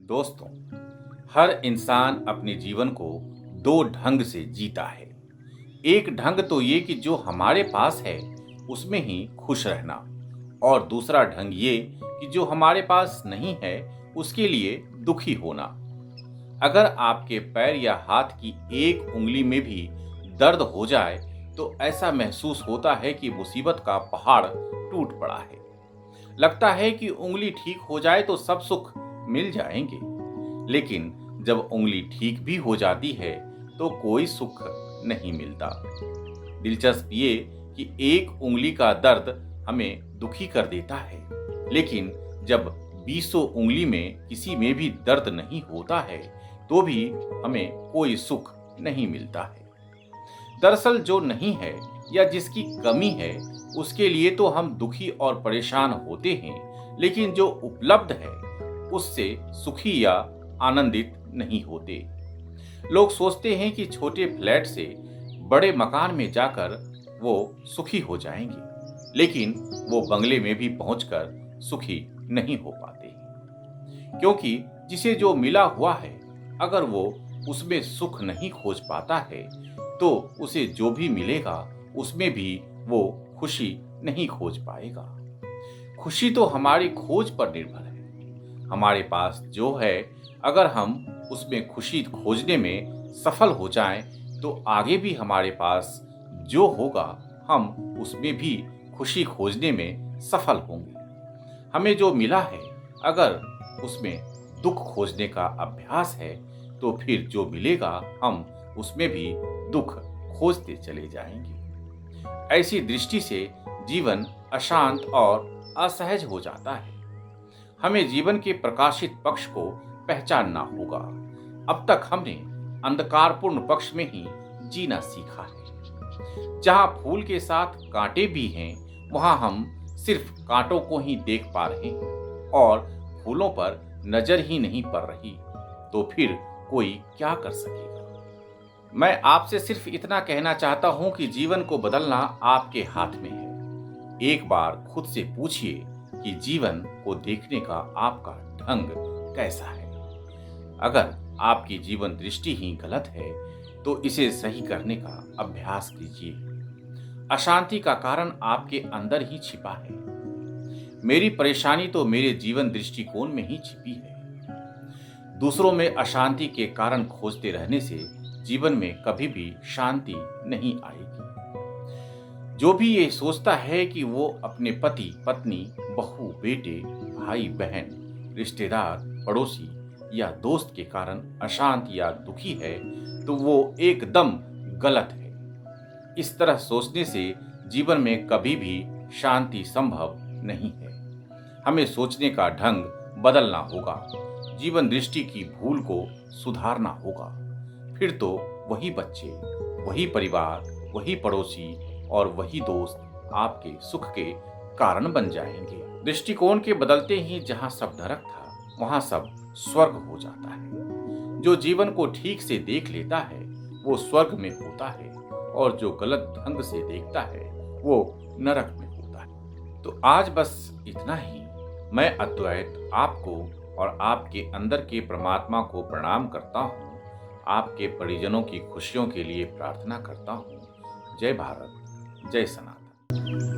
दोस्तों, हर इंसान अपने जीवन को दो ढंग से जीता है। एक ढंग तो ये कि जो हमारे पास है उसमें ही खुश रहना, और दूसरा ढंग ये कि जो हमारे पास नहीं है उसके लिए दुखी होना। अगर आपके पैर या हाथ की एक उंगली में भी दर्द हो जाए तो ऐसा महसूस होता है कि मुसीबत का पहाड़ टूट पड़ा है। लगता है कि उंगली ठीक हो जाए तो सब सुख मिल जाएंगे, लेकिन जब उंगली ठीक भी हो जाती है तो कोई सुख नहीं मिलता। दिलचस्प ये कि एक उंगली का दर्द हमें दुखी कर देता है, लेकिन जब बीसों उंगली में किसी में भी दर्द नहीं होता है तो भी हमें कोई सुख नहीं मिलता है। दरअसल जो नहीं है या जिसकी कमी है उसके लिए तो हम दुखी और परेशान होते हैं, लेकिन जो उपलब्ध है उससे सुखी या आनंदित नहीं होते। लोग सोचते हैं कि छोटे फ्लैट से बड़े मकान में जाकर वो सुखी हो जाएंगे, लेकिन वो बंगले में भी पहुंचकर सुखी नहीं हो पाते, क्योंकि जिसे जो मिला हुआ है अगर वो उसमें सुख नहीं खोज पाता है तो उसे जो भी मिलेगा उसमें भी वो खुशी नहीं खोज पाएगा। खुशी तो हमारी खोज पर निर्भर है। हमारे पास जो है अगर हम उसमें खुशी खोजने में सफल हो जाएं तो आगे भी हमारे पास जो होगा हम उसमें भी खुशी खोजने में सफल होंगे। हमें जो मिला है अगर उसमें दुख खोजने का अभ्यास है तो फिर जो मिलेगा हम उसमें भी दुख खोजते चले जाएंगे। ऐसी दृष्टि से जीवन अशांत और असहज हो जाता है। हमें जीवन के प्रकाशित पक्ष को पहचानना होगा। अब तक हमने अंधकारपूर्ण पक्ष में ही जीना सीखा है। जहां फूल के साथ कांटे भी हैं वहां हम सिर्फ कांटों को ही देख पा रहे हैं और फूलों पर नजर ही नहीं पड़ रही, तो फिर कोई क्या कर सकेगा। मैं आपसे सिर्फ इतना कहना चाहता हूं कि जीवन को बदलना आपके हाथ में है। एक बार खुद से पूछिए कि जीवन को देखने का आपका ढंग कैसा है। अगर आपकी जीवन दृष्टि ही गलत है तो इसे सही करने का अभ्यास कीजिए। अशांति का कारण आपके अंदर ही छिपा है। मेरी परेशानी तो मेरे जीवन दृष्टिकोण में ही छिपी है। दूसरों में अशांति के कारण खोजते रहने से जीवन में कभी भी शांति नहीं आएगी। जो भी ये सोचता है कि वो अपने पति, पत्नी, बहू, बेटे, भाई, बहन, रिश्तेदार, पड़ोसी या दोस्त के कारण अशांत या दुखी है तो वो एकदम गलत है। इस तरह सोचने से जीवन में कभी भी शांति संभव नहीं है। हमें सोचने का ढंग बदलना होगा। जीवन दृष्टि की भूल को सुधारना होगा। फिर तो वही बच्चे, वही परिवार, वही पड़ोसी और वही दोस्त आपके सुख के कारण बन जाएंगे। दृष्टिकोण के बदलते ही जहां सब नरक था वहां सब स्वर्ग हो जाता है। जो जीवन को ठीक से देख लेता है वो स्वर्ग में होता है, और जो गलत ढंग से देखता है वो नरक में होता है। तो आज बस इतना ही। मैं अद्वैत आपको और आपके अंदर के परमात्मा को प्रणाम करता हूँ। आपके परिजनों की खुशियों के लिए प्रार्थना करता हूँ। जय भारत, जय सनातन।